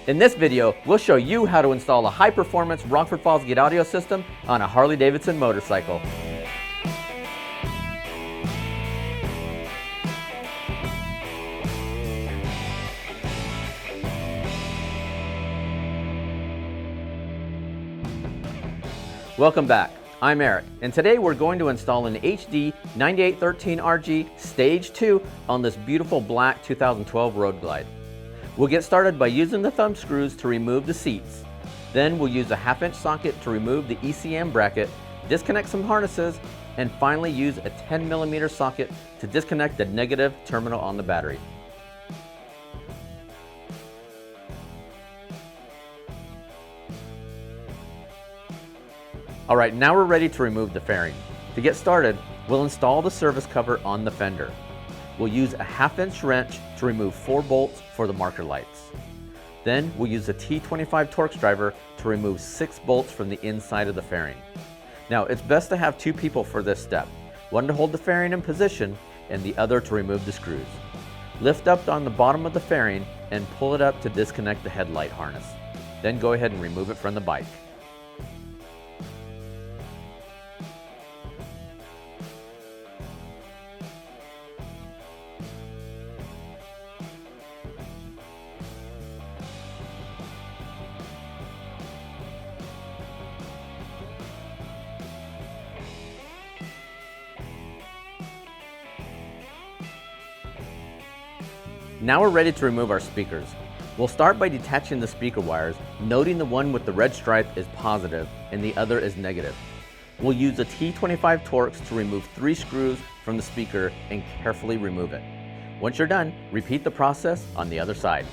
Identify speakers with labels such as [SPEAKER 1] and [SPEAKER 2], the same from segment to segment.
[SPEAKER 1] In this video, we'll show you how to install a high-performance Rockford Fosgate audio system on a Harley-Davidson motorcycle. Welcome back. I'm Eric, and today we're going to install an HD9813RG-STAGE2 on this beautiful black 2012 Road Glide. We'll get started by using the thumb screws to remove the seats. Then we'll use a 1/2-inch socket to remove the ECM bracket, disconnect some harnesses, and finally use a 10mm socket to disconnect the negative terminal on the battery. Alright, now we're ready to remove the fairing. To get started, we'll install the service cover on the fender. We'll use a 1/2-inch wrench to remove 4 bolts for the marker lights. Then we'll use a T25 Torx driver to remove 6 bolts from the inside of the fairing. Now it's best to have 2 people for this step, one to hold the fairing in position and the other to remove the screws. Lift up on the bottom of the fairing and pull it up to disconnect the headlight harness. Then go ahead and remove it from the bike. Now we're ready to remove our speakers. We'll start by detaching the speaker wires, noting the one with the red stripe is positive and the other is negative. We'll use a T25 Torx to remove 3 screws from the speaker and carefully remove it. Once you're done, repeat the process on the other side.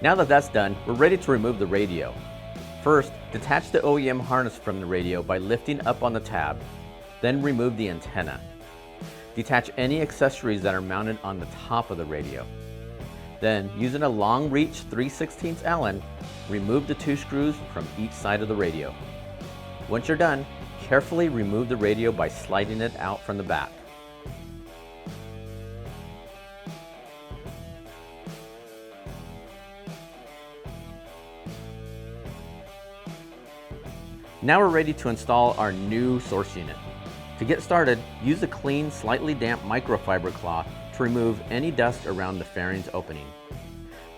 [SPEAKER 1] Now that that's done, we're ready to remove the radio. First, detach the OEM harness from the radio by lifting up on the tab, then remove the antenna. Detach any accessories that are mounted on the top of the radio. Then, using a long reach 3/16 Allen, remove the 2 screws from each side of the radio. Once you're done, carefully remove the radio by sliding it out from the back. Now we're ready to install our new source unit. To get started, use a clean, slightly damp microfiber cloth to remove any dust around the fairing's opening.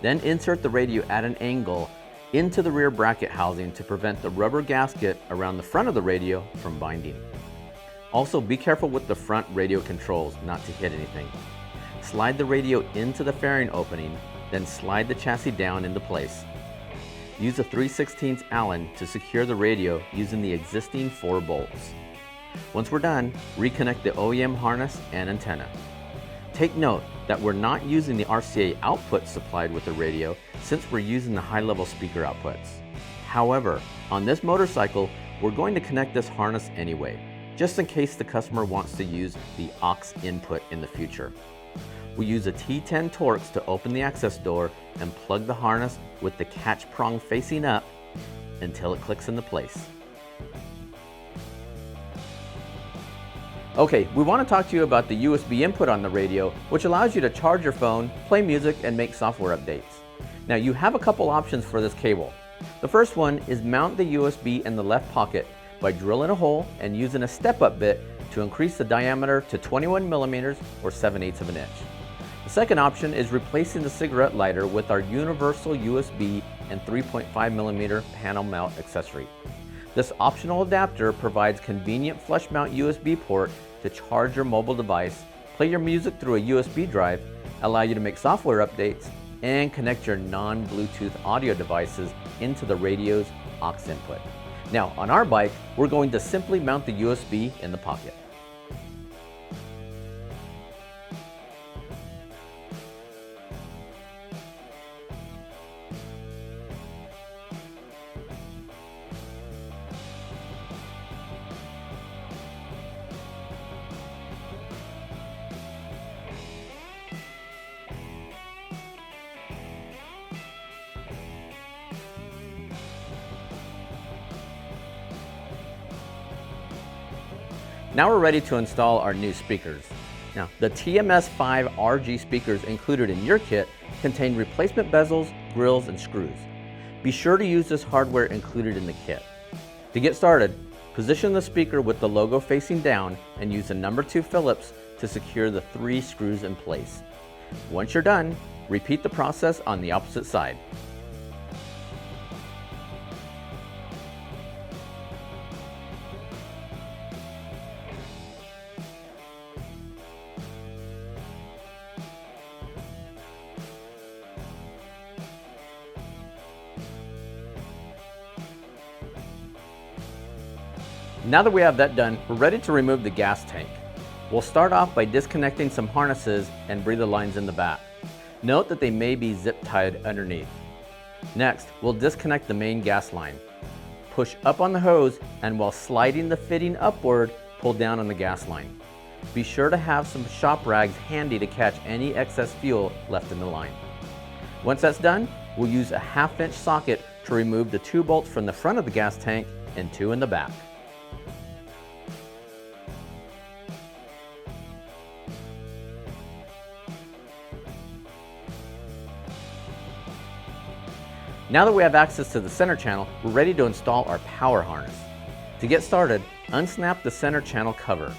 [SPEAKER 1] Then insert the radio at an angle into the rear bracket housing to prevent the rubber gasket around the front of the radio from binding. Also, be careful with the front radio controls not to hit anything. Slide the radio into the fairing opening, then slide the chassis down into place. Use a 3/16 Allen to secure the radio using the existing 4 bolts. Once we're done, reconnect the OEM harness and antenna. Take note that we're not using the RCA output supplied with the radio since we're using the high-level speaker outputs. However, on this motorcycle, we're going to connect this harness anyway, just in case the customer wants to use the AUX input in the future. We use a T10 Torx to open the access door and plug the harness with the catch prong facing up until it clicks into place. Okay, we want to talk to you about the USB input on the radio, which allows you to charge your phone, play music, and make software updates. Now you have a couple options for this cable. The first one is mount the USB in the left pocket by drilling a hole and using a step-up bit to increase the diameter to 21mm or 7/8 of an inch. The second option is replacing the cigarette lighter with our universal USB and 3.5mm panel mount accessory. This optional adapter provides convenient flush mount USB port to charge your mobile device, play your music through a USB drive, allow you to make software updates, and connect your non-Bluetooth audio devices into the radio's AUX input. Now on our bike, we're going to simply mount the USB in the pocket. Now we're ready to install our new speakers. Now, the TMS5RG speakers included in your kit contain replacement bezels, grills, and screws. Be sure to use this hardware included in the kit. To get started, position the speaker with the logo facing down and use the number 2 Phillips to secure the 3 screws in place. Once you're done, repeat the process on the opposite side. Now that we have that done, we're ready to remove the gas tank. We'll start off by disconnecting some harnesses and breather lines in the back. Note that they may be zip tied underneath. Next, we'll disconnect the main gas line. Push up on the hose and while sliding the fitting upward, pull down on the gas line. Be sure to have some shop rags handy to catch any excess fuel left in the line. Once that's done, we'll use a 1/2-inch socket to remove the 2 bolts from the front of the gas tank and 2 in the back. Now that we have access to the center channel, we're ready to install our power harness. To get started, unsnap the center channel cover.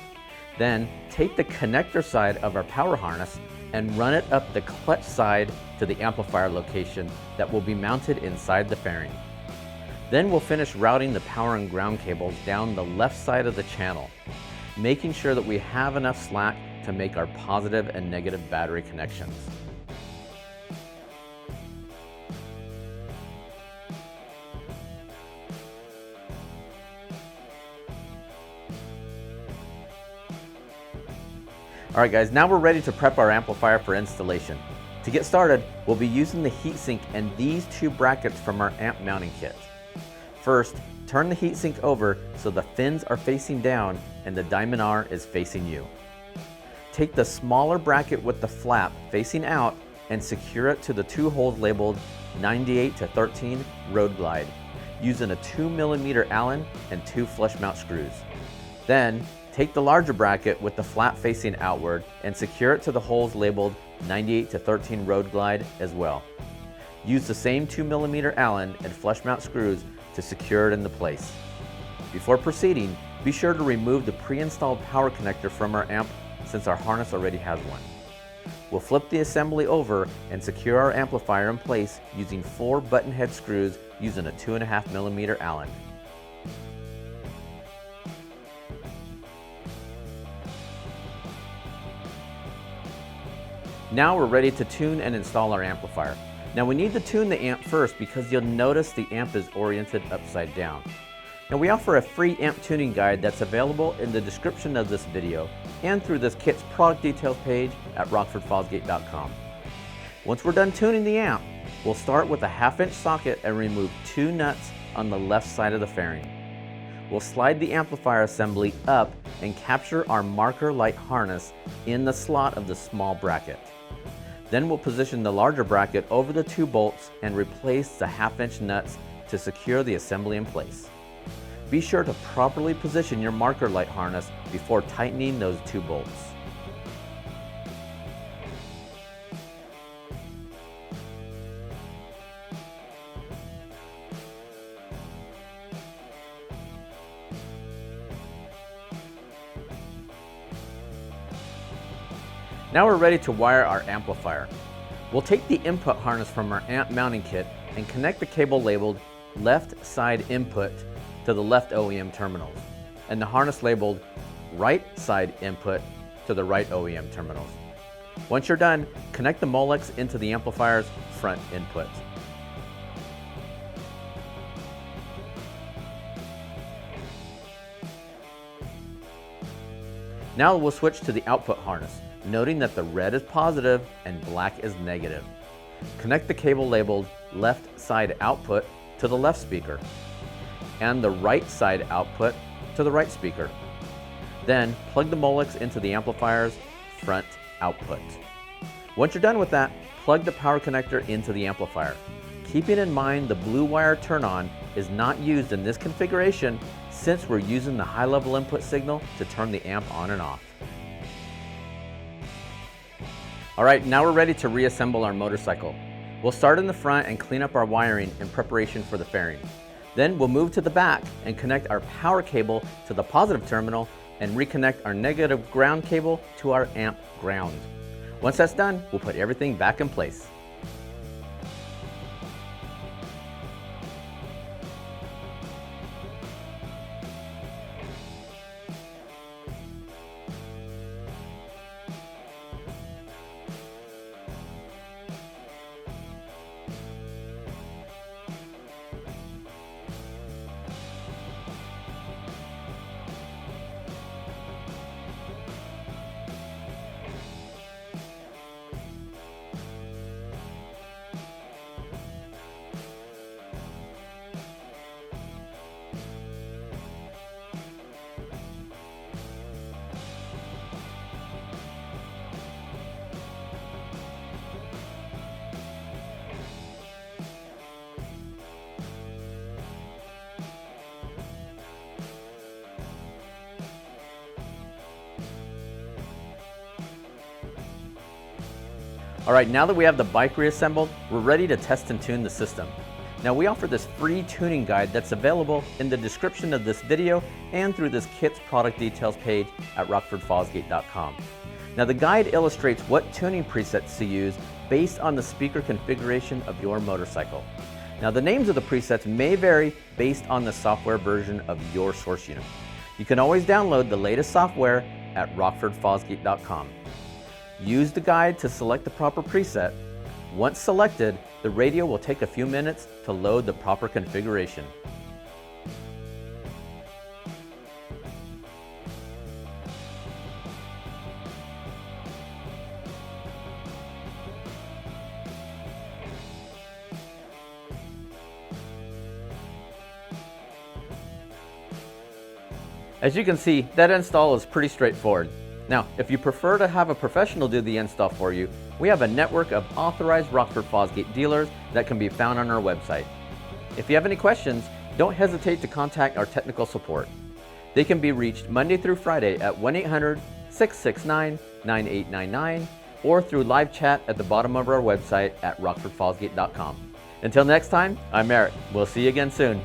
[SPEAKER 1] Then, take the connector side of our power harness and run it up the clutch side to the amplifier location that will be mounted inside the fairing. Then we'll finish routing the power and ground cables down the left side of the channel, making sure that we have enough slack to make our positive and negative battery connections. Alright guys, now we're ready to prep our amplifier for installation. To get started, we'll be using the heatsink and these 2 brackets from our amp mounting kit. First, turn the heatsink over so the fins are facing down and the diamond R is facing you. Take the smaller bracket with the flap facing out and secure it to the 2 holes labeled 98-13 Road Glide using a 2mm Allen and 2 flush mount screws. Then, take the larger bracket with the flap facing outward and secure it to the holes labeled 98-13 Road Glide as well. Use the same 2mm Allen and flush mount screws to secure it into place. Before proceeding, be sure to remove the pre-installed power connector from our amp since our harness already has one. We'll flip the assembly over and secure our amplifier in place using 4 button head screws using a 2.5mm Allen. Now we're ready to tune and install our amplifier. Now we need to tune the amp first because you'll notice the amp is oriented upside down. Now we offer a free amp tuning guide that's available in the description of this video and through this kit's product details page at rockfordfosgate.com. Once we're done tuning the amp, we'll start with a 1/2-inch socket and remove 2 nuts on the left side of the fairing. We'll slide the amplifier assembly up and capture our marker light harness in the slot of the small bracket. Then we'll position the larger bracket over the 2 bolts and replace the 1/2-inch nuts to secure the assembly in place. Be sure to properly position your marker light harness before tightening those 2 bolts. Now we're ready to wire our amplifier. We'll take the input harness from our amp mounting kit and connect the cable labeled left side input to the left OEM terminals, and the harness labeled right side input to the right OEM terminals. Once you're done, connect the Molex into the amplifier's front input. Now we'll switch to the output harness, noting that the red is positive and black is negative. Connect the cable labeled left side output to the left speaker and the right side output to the right speaker. Then plug the Molex into the amplifier's front output. Once you're done with that, plug the power connector into the amplifier. Keeping in mind the blue wire turn-on is not used in this configuration since we're using the high level input signal to turn the amp on and off. Alright, now we're ready to reassemble our motorcycle. We'll start in the front and clean up our wiring in preparation for the fairing. Then we'll move to the back and connect our power cable to the positive terminal and reconnect our negative ground cable to our amp ground. Once that's done, we'll put everything back in place. Alright, now that we have the bike reassembled, we're ready to test and tune the system. Now we offer this free tuning guide that's available in the description of this video and through this kit's product details page at rockfordfosgate.com. Now the guide illustrates what tuning presets to use based on the speaker configuration of your motorcycle. Now the names of the presets may vary based on the software version of your source unit. You can always download the latest software at rockfordfosgate.com. Use the guide to select the proper preset. Once selected, the radio will take a few minutes to load the proper configuration. As you can see, that install is pretty straightforward. Now, if you prefer to have a professional do the install for you, we have a network of authorized Rockford Fosgate dealers that can be found on our website. If you have any questions, don't hesitate to contact our technical support. They can be reached Monday through Friday at 1-800-669-9899 or through live chat at the bottom of our website at rockfordfosgate.com. Until next time, I'm Eric. We'll see you again soon.